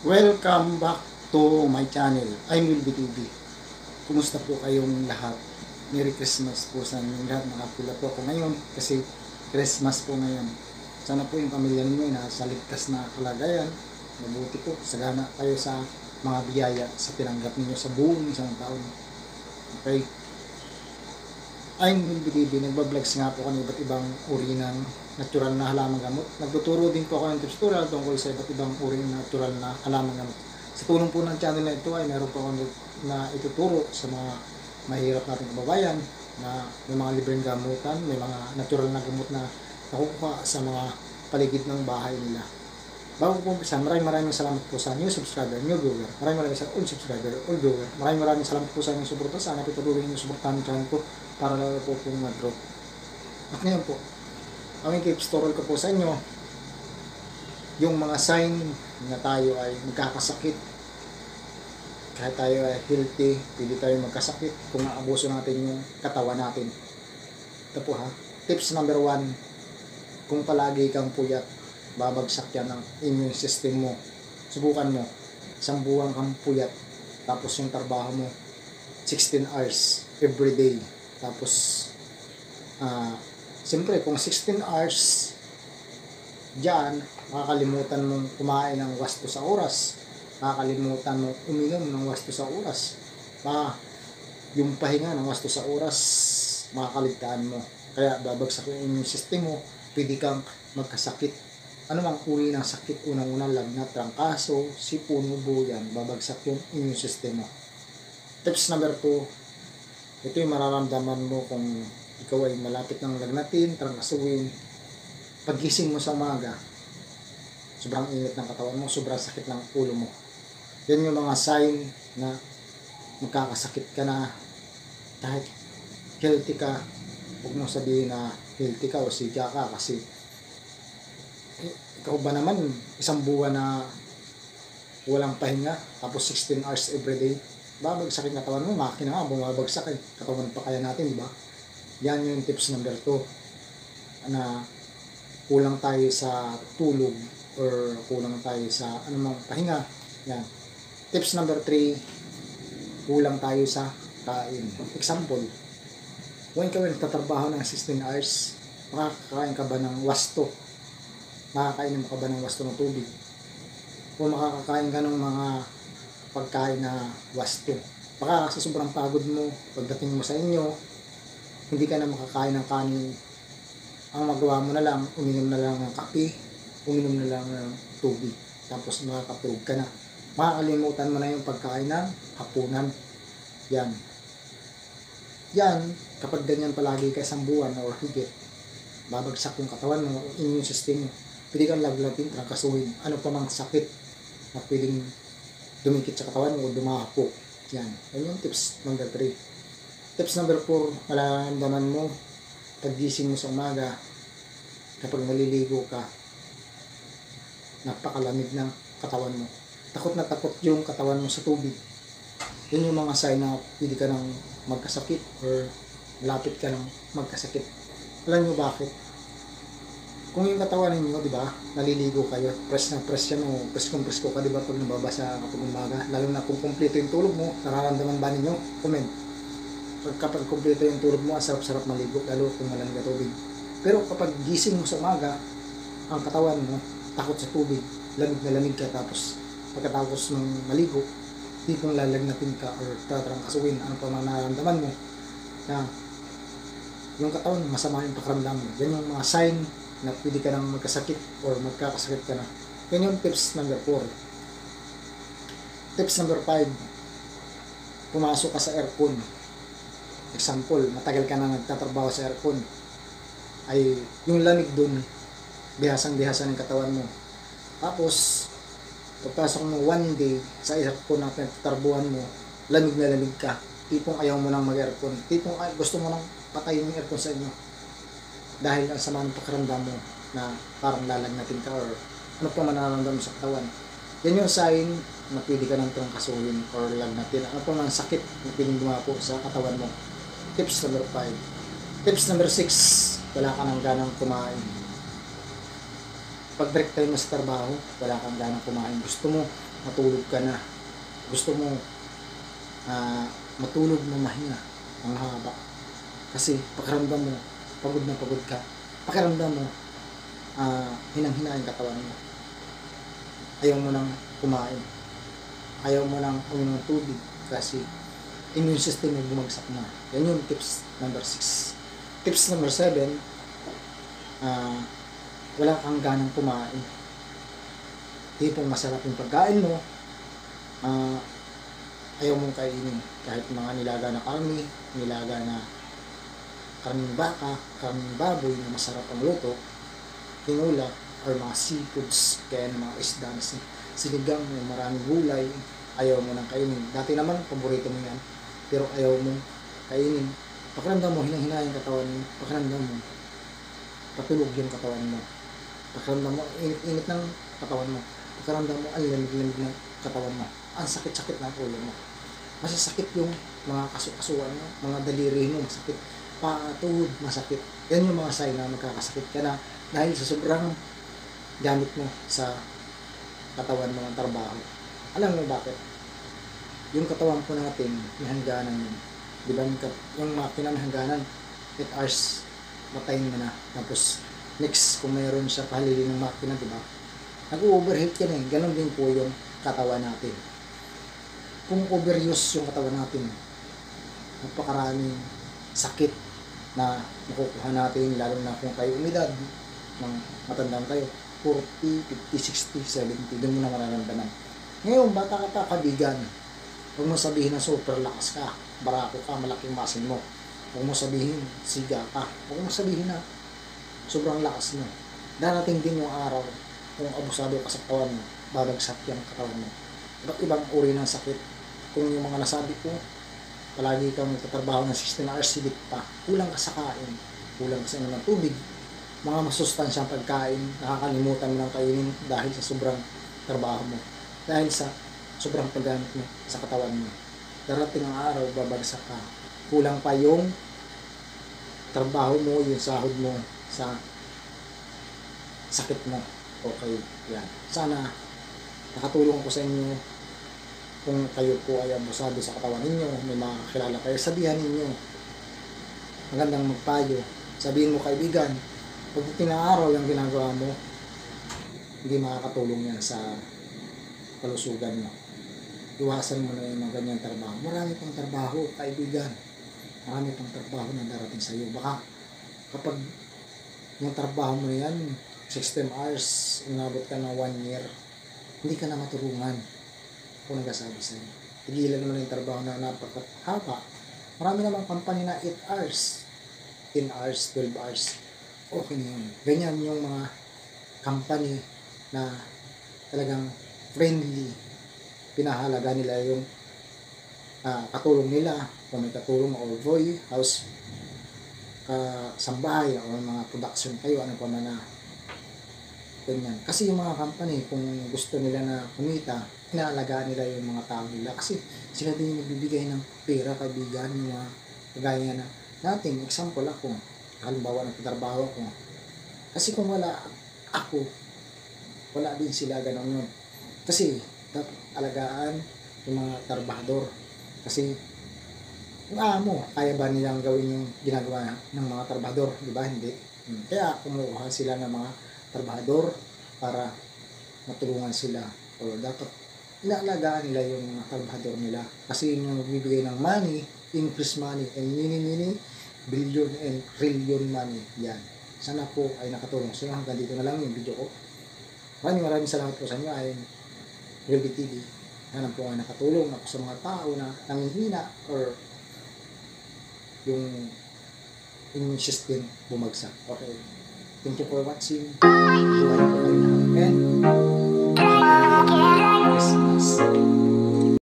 Welcome back to my channel. I'm Will BTV. Kumusta po kayong lahat? Merry Christmas po sa inyong lahat. Nakapula po ako ngayon kasi Christmas po ngayon. Sana po yung pamilya ninyo ay nasa ligtas na kalagayan. Mabuti po. Sagana kayo sa mga biyaya sa tinanggap ninyo sa buong isang taon. Okay? I'm Will BTV. Nagbablog nga po kami iba't ibang uri ng natural na halaman gamot. Nagtuturo din po ako ng tips tutorial tungkol sa iba't ibang uri ng natural na halaman gamot. Sa tulong po ng channel na ito ay meron po ako na ituturo sa mga mahirap nating kababayan na may mga libreng gamutan, may mga natural na gamot na nakukuha sa mga paligid ng bahay nila. Bago po umpisa, maraming salamat po sa new subscriber, new viewer. Maraming sa old subscriber, old viewer. Maraming salamat po sa inyong suporta. Sana po patuloy niyo suportahan ang channel ko para lalo po pong mag-grow. At ngayon po, ang tips tutorial ko po sa inyo, yung mga sign na tayo ay magkakasakit. Kahit tayo ay healthy, pwede tayo magkasakit kung naabuso natin yung katawan natin. Ito po ha, tips number 1, kung palagi kang puyat, babagsak yan ang immune system mo. Subukan mo, isang buwan kang puyat, tapos yung trabaho mo 16 hours every day. Tapos siyempre kung 16 hours diyan, makakalimutan mong kumain ng wasto sa oras, makakalimutan mong uminom ng wasto sa oras, yung pahinga ng wasto sa oras makakaligtaan mo. Kaya babagsak yung immune system mo, pwede kang magkasakit. Ano mang uri ng sakit, unang-unang lagnat, trangkaso, sipon, ubo, yan, babagsak yung immune system mo. Tips number 2, ito yung mararamdaman mo kung ikaw ay malapit ng lagnatin, trangkasuin. Paggising mo sa umaga, sobrang init ng katawan mo, sobrang sakit ng ulo mo. Yan yung mga sign na magkakasakit ka na. Kahit healthy ka, huwag mong sabihin na healthy ka o siga ka kasi ikaw ba naman isang buwan na walang pahinga tapos 16 hours everyday, babagsak yung katawan mo, makina nga bumabagsak katawan pa kaya natin, di ba? Yan yung tips number 2, na kulang tayo sa tulog or kulang tayo sa anumang pahinga. Yan. Tips number 3, kulang tayo sa kain. Example, kung ikaw ay nagtatrabaho ng 16 hours, makakakain ka ba ng wasto? Makakainom ka ba ng wasto ng tubig? Kung makakakain ka ng mga pagkain na wasto, baka sa sobrang pagod mo, pagdating mo sa inyo, hindi ka na makakain ng kanin. Ang magawa mo na lang, uminom na lang ng kape, uminom na lang ng tubig, tapos makakatulog ka na. Makakalimutan mo na yung pagkain ng hapunan. Yan. Yan, kapag ganyan palagi ka isang buwan or higit, babagsak yung katawan mo, immune system mo. Pwede kang laglatin, trangkasuhin, ano pa mang sakit na pwedeng dumikit sa katawan mo o dumapo. Yan. Yan yung tips number 3. Tips number 4, malaramdaman mo paggising mo sa umaga, kapag naliligo ka, napakalamig ng katawan mo. Takot na takot yung katawan mo sa tubig. Yun yung mga sign na pwede ka nang magkasakit or malapit ka nang magkasakit. Alam nyo bakit? Kung yung katawan ninyo, di ba, naliligo kayo, press na press yan o press ko ka, di ba, pag nababasa kapag umaga, lalo na kung kumpleto yung tulog mo, nararamdaman ba ninyo? Comment. Kapag kumpleto yung tulog mo, sarap-sarap maligo, lalo kung malamig na tubig. Pero kapag gising mo sa umaga, ang katawan mo, takot sa tubig, lamig na lamig ka, tapos pagkatapos ng maligo, di kung lalagnatin ka or tatrangkasuin, ano pa man nararamdaman mo, na yung katawan, masama yung pakiramdam mo. Yan yung mga sign na pwede ka nang magkasakit or magkakasakit ka na. Yan yung tips number 4. Tips number 5, pumasok ka sa aircon. Example, matagal ka na nagtatrabaho sa aircon, ay yung lamig dun, bihasang-bihasa ng katawan mo. Tapos, pagpasok mo one day sa aircon na pinagtatrabuhan mo, lamig na lamig ka. Tipong ayaw mo nang mag-aircon. Tipong gusto mo nang patayin yung aircon sa inyo. Dahil ang sama ng pakiramdam mo na parang lalagnatin ka or ano pa manaramdam mo sa katawan. Yan yung sign na pwede ka nang trangkasuhin or lagnatin. Ano pa man sakit na pwedeng dumapo sa katawan mo. Tips number 5. Tips number 6, wala ka nang ganang kumain. Pag break time mo sa trabaho, wala kang ganang kumain. Gusto mo, matulog ka na. Gusto mo, matulog na mahinga ang haba. Kasi pakiramdam mo, pagod na pagod ka. Pakiramdam mo, hinang-hina yung katawan mo. Ayaw mo nang kumain. Ayaw mo nang uminom ng tubig kasi immune system mo bumagsak na. Yan yung tips number 6. Tips number 7, wala kang ganang kumain. Tipong masarap yung pagkain mo, ayaw mong kainin. Kahit mga nilaga na karne, nilaga na karning baka, karning baboy na masarap ang luto, tinula, or mga seafoods, kaya ng mga isda na sinigang, yung maraming gulay, ayaw mo nang kainin. Dati naman, paborito mo yan, pero ayaw mo kainin. Pakiramdam mo, hinang-hina yung katawan mo. Pakiramdam mo, patulog yung katawan mo. Pakiramdam mo, init ng katawan mo. Pakiramdam mo, ang lamig-lamig ng katawan mo. Ang sakit-sakit ng ulo mo. Masasakit yung mga kasuan mo, mga daliri mo, masakit. Tuhod, masakit. Yan yung mga sign na magkakasakit ka na dahil sa sobrang gamit mo sa katawan mo ng trabaho. Alam mo bakit? Yung katawan po natin, may hangganan yun. Di ba yung makina ng hangganan, 8 hours, matayin mo na. Tapos, next, kung mayroon siya pahalili ng makina, di ba? Nag-overheat ka na eh. Ganon din po yung katawan natin. Kung overuse yung katawan natin, napakaraming sakit na makukuha natin, lalo na kung kayo umidad ng matandang kayo, 40, 50, 60, 70, doon mo na mararamdaman. Ngayon, bata ka pa, kabigan, huwag mo sabihin na super lakas ka, barako ka, malaking muscle mo. Huwag mo sabihin, siga ka. Huwag mo sabihin na sobrang lakas mo. Darating din yung araw, kung abusado ka sa katawan mo, babagsak yung katawan mo. Iba't ibang uri ng sakit. Kung yung mga nasabi ko, palagi kang magtatrabaho ng 16 hours, sigit pa, kulang ka sa kain, kulang ka sa ng tubig, mga masustansyang pagkain, nakakalimutan mo ng kainin dahil sa sobrang trabaho mo, dahil sa sobrang paggamit mo sa katawan mo. Darating ang araw, babagsak ka. Kulang pa yung trabaho mo, yung sahod mo sa sakit mo. Okay, yan. Sana nakatulong ko sa inyo. Kung kayo po ay abusado sa katawan ninyo, may mga kakilala kayo, sabihan ninyo. Magandang magpayo. Sabihin mo, kaibigan, pagdating ng araw yung ginagawa mo, hindi makakatulong yan sa kalusugan mo. Iwasan mo na yung mga ganyang trabaho. Marami pang trabaho, kaibigan. Marami pang trabaho na darating sa iyo. Baka kapag yung trabaho mo yan, 16 hours, inabot ka na 1 year, hindi ka na matulungan. Kung nagsasabi sa'yo, tigilan mo na yung trabaho na napakahaba. Marami namang company na 8 hours, 10 hours, 12 hours. Okay na yun. Ganyan yung mga company na talagang friendly. Pinahalaga nila yung katulong nila. Kung may katulong or boy, house, kasambahay, o mga production kayo, ano pa man na ganyan. Kasi yung mga company, kung gusto nila na kumita, inaalagaan nila yung mga tao nila. Kasi sila din yung nagbibigay ng pera, kaibigan, yung mga kagaya na natin. Example ako, halimbawa nagtatrabaho ako. Kasi kung wala ako, wala din sila, ganun yun. Kasi dapat alagaan yung mga trabahador. Kasi yung amo, kaya ba nilang gawin yung ginagawa ng mga trabahador? Di ba? Hindi. Kaya kumuha sila ng mga trabahador para matulungan sila. O dapat inaalagaan nila yung mga trabahador nila. Kasi yung magbibigay ng money, increase money, and mini, billion and trillion money. Yan. Sana po ay nakatulong. So hanggang dito na lang yung video ko. Maraming salamat po sa inyo. Ay Wilby TV. Sana po ay nakatulong ako sa mga tao na nanghihina or yung immune system bumagsak. Okay. Thank you for watching. Buhay po kayo na. And